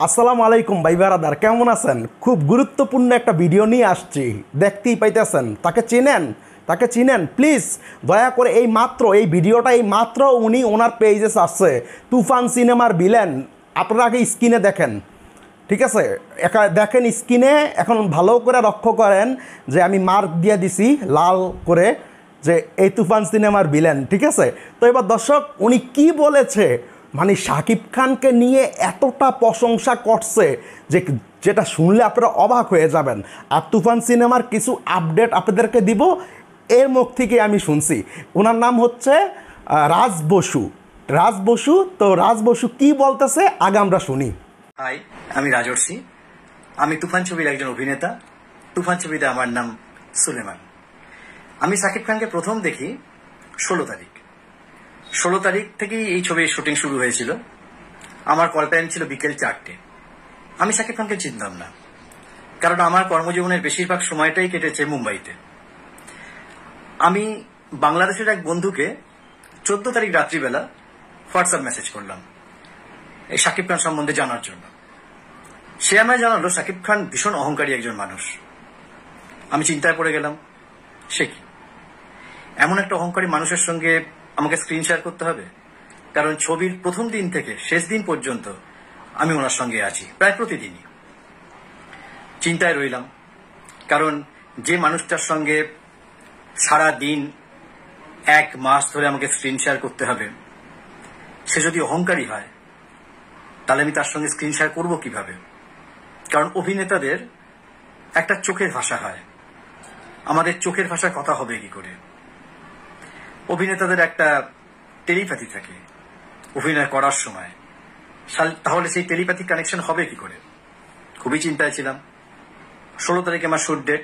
আসসালামু আলাইকুম ভাই বারাদার, কেমন আছেন? খুব গুরুত্বপূর্ণ একটা ভিডিও নিয়ে আসছি, দেখতেই পাইতেছেন। তাকে চিনেন প্লিজ দয়া করে। এই ভিডিওটা উনি ওনার পেজে আসছে, তুফান সিনেমার ভিলেন। আপনারা আগে স্ক্রিনে দেখেন, ঠিক আছে? দেখেন স্ক্রিনে, এখন ভালো করে লক্ষ্য করেন যে আমি মার্ক দিয়ে দিছি লাল করে যে এই তুফান সিনেমার ভিলেন, ঠিক আছে? তো এবার দর্শক উনি কি বলেছে, মানে শাকিব খানকে নিয়ে এতটা প্রশংসা করছে যে যেটা শুনলে আপনারা অবাক হয়ে যাবেন। আর তুফান সিনেমার কিছু আপডেট আপনাদেরকে দিব, এর মুখ থেকে আমি শুনছি। ওনার নাম হচ্ছে রাজ বসু। তো রাজ বসু কী বলতেছে আগে আমরা শুনি। হাই, আমি রাজর্ষি। আমি তুফান ছবির একজন অভিনেতা। তুফান ছবিতে আমার নাম সুলেমান। আমি শাকিব খানকে প্রথম দেখি 16 তারিখ থেকেই এই ছবির শুটিং শুরু হয়েছিল। আমার কল টাইম ছিল বিকেল 4টে। আমি শাকিব খানকে চিনতাম না, কারণ আমার কর্মজীবনের বেশিরভাগ সময়টাই কেটেছে মুম্বাইতে। আমি বাংলাদেশের এক বন্ধুকে 14 তারিখ রাত্রিবেলা হোয়াটসঅ্যাপ মেসেজ করলাম এই শাকিব খান সম্বন্ধে জানার জন্য। সে আমায় জানালো শাকিব খান ভীষণ অহংকারী একজন মানুষ। আমি চিন্তায় পড়ে গেলাম, সে কি এমন একটা অহংকারী মানুষের সঙ্গে আমাকে স্ক্রিন শেয়ার করতে হবে? কারণ ছবির প্রথম দিন থেকে শেষ দিন পর্যন্ত আমি ওনার সঙ্গে আছি, প্রায় প্রতিদিনই। চিন্তায় রইলাম, কারণ যে মানুষটার সঙ্গে সারা দিন 1 মাস ধরে আমাকে স্ক্রিন শেয়ার করতে হবে, সে যদি অহংকারী হয়, তাহলে আমি তার সঙ্গে স্ক্রিন শেয়ার করবো কিভাবে? কারণ অভিনেতাদের একটা চোখের ভাষা হয়, আমাদের চোখের ভাষায় কথা হবে কি করে? অভিনেতাদের একটা টেলিপ্যাথি থাকে অভিনয় করার সময়, তাহলে সেই টেলিপ্যাথিক কানেকশন হবে কি করে? খুবই চিন্তায় ছিলাম। 16 তারিখে আমার শুট ডেট।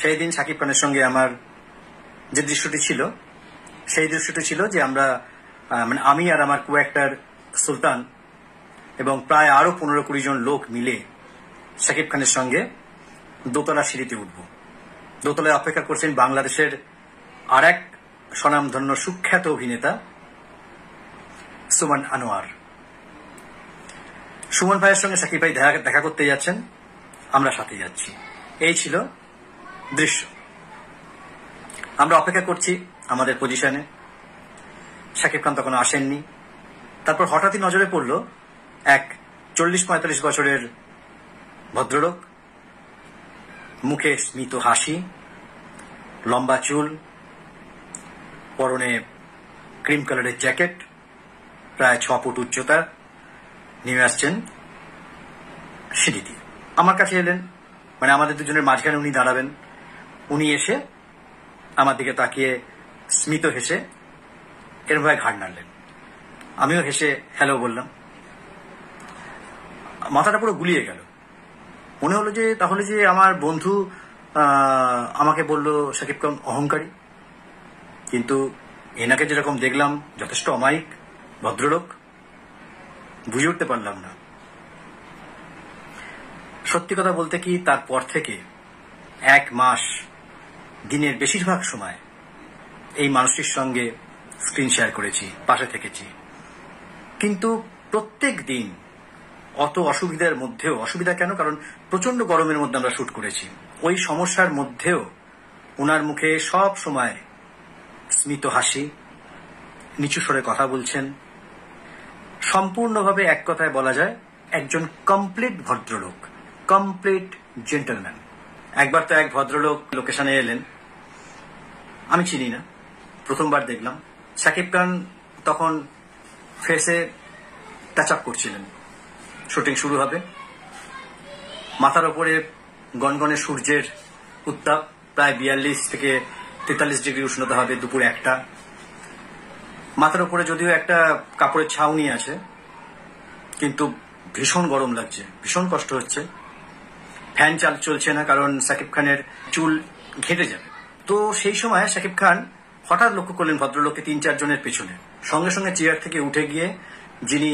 সেই দিন শাকিব খানের সঙ্গে আমার যে দৃশ্যটি ছিল, সেই দৃশ্যটি ছিল যে আমরা আমি আর আমার কো অ্যাক্টর সুলতান এবং প্রায় আরো 15-20 জন লোক মিলে শাকিব খানের সঙ্গে দোতলা সিঁড়িতে উঠব। দোতলায় অপেক্ষা করছেন বাংলাদেশের আর এক স্বনামধন্য সুখ্যাত অভিনেতা সুমন আনোয়ার। সুমন ভাইয়ের সঙ্গে শাকিব ভাই দেখা করতে যাচ্ছেন, আমরা সাথে যাচ্ছি। এই ছিল দৃশ্য। আমরা অপেক্ষা করছি আমাদের পজিশনে। শাকিব খান তখন আসেননি। তারপর হঠাৎই নজরে পড়ল এক 40-45 বছরের ভদ্রলোক, মুখে স্মিত হাসি, লম্বা চুল, পরনে ক্রিম কালারের জ্যাকেট, প্রায় 6 ফুট উচ্চতা, নেমে আসছেন সিঁড়ি দিয়ে। আমার কাছে এলেন, আমাদের দুজনের মাঝখানে উনি দাঁড়াবেন। উনি এসে আমার দিকে তাকিয়ে স্মিত হেসে এরম ভাবে ঘাড় নাড়লেন। আমিও হেসে হ্যালো বললাম। মাথাটা পুরো গুলিয়ে গেল। মনে হলো যে তাহলে যে আমার বন্ধু আমাকে বলল শাকিব খান অহংকারী, কিন্তু এনাকে যেরকম দেখলাম যথেষ্ট অমায়িক ভদ্রলোক, বুঝে উঠতে পারলাম না। সত্যি কথা বলতে কি, তারপর থেকে 1 মাস দিনের বেশিরভাগ সময় এই মানুষটির সঙ্গে স্ক্রিন শেয়ার করেছি, পাশে থেকেছি। কিন্তু প্রত্যেক দিন অত অসুবিধার মধ্যেও, অসুবিধা কেন, কারণ প্রচন্ড গরমের মধ্যে আমরা শুট করেছি, ওই সমস্যার মধ্যেও ওনার মুখে সব সময় স্মিত হাসি, নিচু স্বরে কথা বলছেন। সম্পূর্ণভাবে এক কথায় বলা যায় একজন কমপ্লিট ভদ্রলোক, কমপ্লিট জেন্টলম্যান। একবার তো এক ভদ্রলোক লোকেশনে এলেন, আমি চিনি না, প্রথমবার দেখলাম। শাকিব খান তখন ফেসে টাচ আপ করছিলেন, শুটিং শুরু হবে। মাথার ওপরে গনগনে সূর্যের উত্তাপ, প্রায় 42 থেকে 43 ডিগ্রি উষ্ণতা হবে দুপুর 1টা। মাথার ওপরে যদিও একটা কাপড়ের ছাউনি আছে, কিন্তু ভীষণ গরম লাগছে, ভীষণ কষ্ট হচ্ছে। ফ্যান চলছে না, কারণ শাকিব খানের চুল ঘেটে যাবে। তো সেই সময় শাকিব খান হঠাৎ লক্ষ্য করলেন ভদ্রলোককে 3-4 জনের পেছনে। সঙ্গে সঙ্গে চেয়ার থেকে উঠে গিয়ে যিনি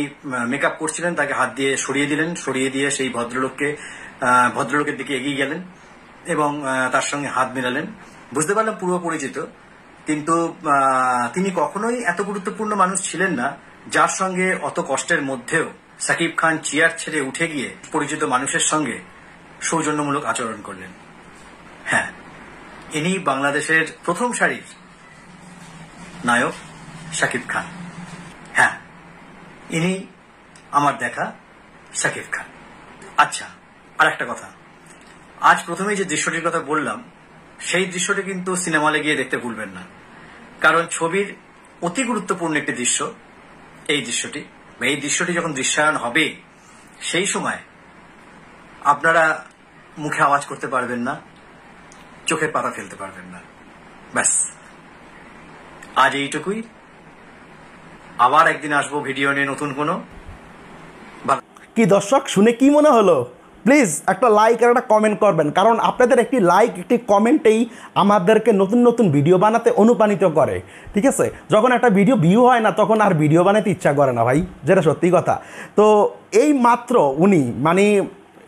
মেকআপ করছিলেন তাকে হাত দিয়ে সরিয়ে দিলেন। সরিয়ে দিয়ে সেই ভদ্রলোকের দিকে এগিয়ে গেলেন এবং তার সঙ্গে হাত মেলালেন। বুঝতে পারলাম পূর্ব পরিচিত, কিন্তু তিনি কখনোই এত গুরুত্বপূর্ণ মানুষ ছিলেন না যার সঙ্গে অত কষ্টের মধ্যেও সাকিব খান চেয়ার ছেড়ে উঠে গিয়ে পরিচিত মানুষের সঙ্গে সৌজন্যমূলক আচরণ করলেন। হ্যাঁ, ইনি বাংলাদেশের প্রথম সারির নায়ক সাকিব খান। হ্যাঁ, ইনি আমার দেখা সাকিব খান। আচ্ছা, আর একটা কথা, আজ প্রথমে যে দৃশ্যটির কথা বললাম সেই দৃশ্যটি কিন্তু সিনেমা হলে গিয়ে দেখতে ভুলবেন না, কারণ ছবির অতি গুরুত্বপূর্ণ একটি দৃশ্য এই দৃশ্যটি। এই দৃশ্যটি যখন দৃশ্যায়ন হবে সেই সময় আপনারা মুখে আওয়াজ করতে পারবেন না, চোখের পাতা ফেলতে পারবেন না। ব্যাস, আজ এইটুকুই। আবার একদিন আসবো ভিডিও নিয়ে নতুন কোনো। কি দর্শক, শুনে কি মনে হলো? প্লিজ একটা লাইক আর একটা কমেন্ট করবেন, কারণ আপনাদের একটি লাইক একটি কমেন্টেই আমাদেরকে নতুন নতুন ভিডিও বানাতে অনুপ্রাণিত করে। ঠিক আছে, যখন একটা ভিডিও ভিউ হয় না তখন আর ভিডিও বানাতে ইচ্ছা করে না ভাই, যেটা সত্যি কথা। তো এই মাত্র উনি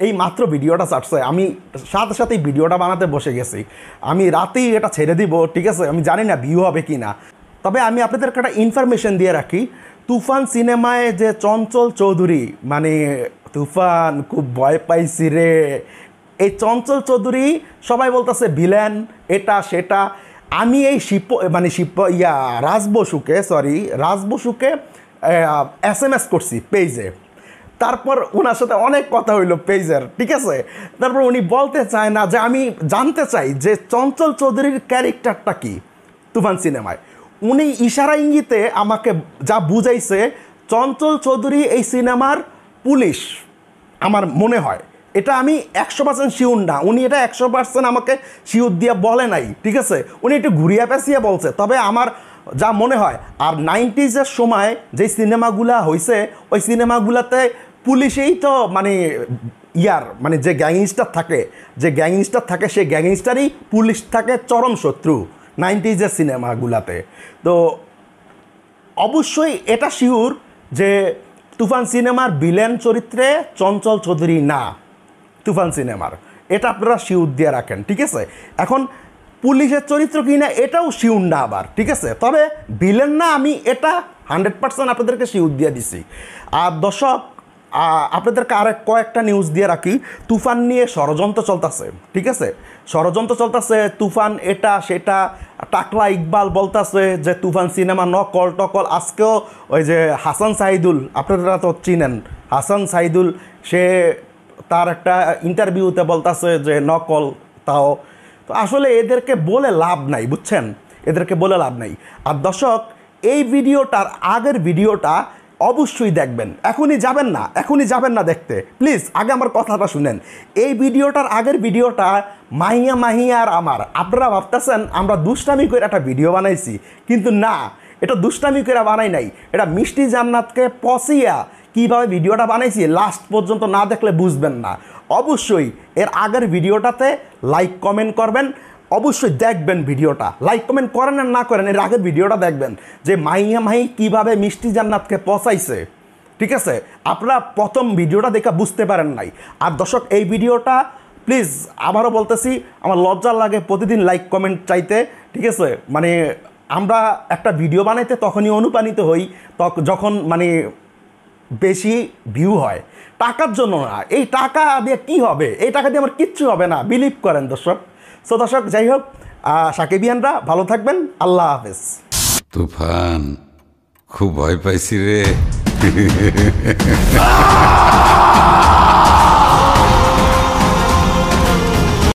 এই মাত্র ভিডিওটা ছাড়ছে, আমি সাথে সাথেই ভিডিওটা বানাতে বসে গেছি। আমি রাতেই এটা ছেড়ে দিব, ঠিক আছে? আমি জানি না ভিউ হবে কি না, তবে আমি আপনাদেরকে একটা ইনফরমেশন দিয়ে রাখি। তুফান সিনেমায় যে চঞ্চল চৌধুরী, তুফান খুব ভয় পাইছি রে, এই চঞ্চল চৌধুরী সবাই বলতেছে ভিলেন, এটা সেটা। আমি এই রাজ বসুকে SMS করছি পেজে, তারপর ওনার সাথে অনেক কথা হইলো পেজের, ঠিক আছে? তারপর উনি বলতে চায় না যে আমি জানতে চাই যে চঞ্চল চৌধুরীর ক্যারেক্টারটা কি তুফান সিনেমায়। উনি ইশারা ইঙ্গিতে আমাকে যা বুঝাইছে, চঞ্চল চৌধুরী এই সিনেমার পুলিশ আমার মনে হয়। এটা আমি 100% শিওর না, উনি এটা 100% আমাকে শিওর দিয়ে বলে নাই, ঠিক আছে? উনি একটু ঘুরিয়ে পেঁচিয়ে বলছে, তবে আমার যা মনে হয়। আর 90s সময় যে সিনেমাগুলা হয়েছে ওই সিনেমাগুলাতে পুলিশেই তো যে গ্যাংস্টার থাকে সেই গ্যাংস্টারই পুলিশ থাকে চরম শত্রু 90s সিনেমাগুলাতে। তো অবশ্যই এটা শিওর যে তুফান সিনেমার ভিলেন চরিত্রে চঞ্চল চৌধুরী না তুফান সিনেমার, এটা আপনারা শিওর দিয়ে রাখেন, ঠিক আছে? এখন পুলিশের চরিত্র কি না এটাও শিওর না আবার, ঠিক আছে? তবে ভিলেন না, আমি এটা 100% আপনাদেরকে শিওর দিয়ে দিছি। আর দর্শক, আপনাদেরকে আর কয়েকটা নিউজ দিয়ে রাখি। তুফান নিয়ে ষড়যন্ত্র চলতেছে, ঠিক আছে? ষড়যন্ত্র চলতেছে, তুফান এটা সেটা। টাকলা ইকবাল বলতেছে যে তুফান সিনেমা নকল টকল। আজকেও ওই যে হাসান সাইদুল, আপনারা তো চিনেন হাসান সাইদুল, সে তার একটা ইন্টারভিউতে বলতেছে যে নকল। তাও তো আসলে এদেরকে বলে লাভ নাই, বুঝছেন? এদেরকে বলে লাভ নাই। আর দর্শক, এই ভিডিওটার আগের ভিডিওটা অবশ্যই দেখবেন, এখনই যাবেন না দেখতে, প্লিজ আগে আমার কথাটা শুনেন। এই ভিডিওটার আগের ভিডিওটা মাহিয়া আর আমার, আপনারা ভাবতেছেন আমরা দুষ্টামি করে একটা ভিডিও বানাইছি, কিন্তু না, এটা দুষ্টামি করে বানাই নাই। এটা মিষ্টি জান্নাতকে পচিয়া কীভাবে ভিডিওটা বানাইছি লাস্ট পর্যন্ত না দেখলে বুঝবেন না। অবশ্যই এর আগের ভিডিওটাতে লাইক কমেন্ট করবেন, অবশ্যই দেখবেন ভিডিওটা। লাইক কমেন্ট করেন আর না করেন, এর আগের ভিডিওটা দেখবেন যে মাহি কীভাবে মিষ্টি জান্নাতকে পচাইছে, ঠিক আছে? আপনারা প্রথম ভিডিওটা দেখে বুঝতে পারেন নাই। আর দর্শক, এই ভিডিওটা প্লিজ আবারও বলতেছি, আমার লজ্জা লাগে প্রতিদিন লাইক কমেন্ট চাইতে, ঠিক আছে? আমরা একটা ভিডিও বানাইতে তখনই অনুপ্রাণিত হই যখন বেশি ভিউ হয়, টাকার জন্য না। এই টাকা দিয়ে কি হবে? এই টাকা দিয়ে আমার কিচ্ছু হবে না, বিলিভ করেন দর্শক। সো দর্শক, যাই হোক, সাকিবিয়ানরা ভালো থাকবেন, আল্লাহ হাফেজ। তুফান খুব ভয় পাইছি রে।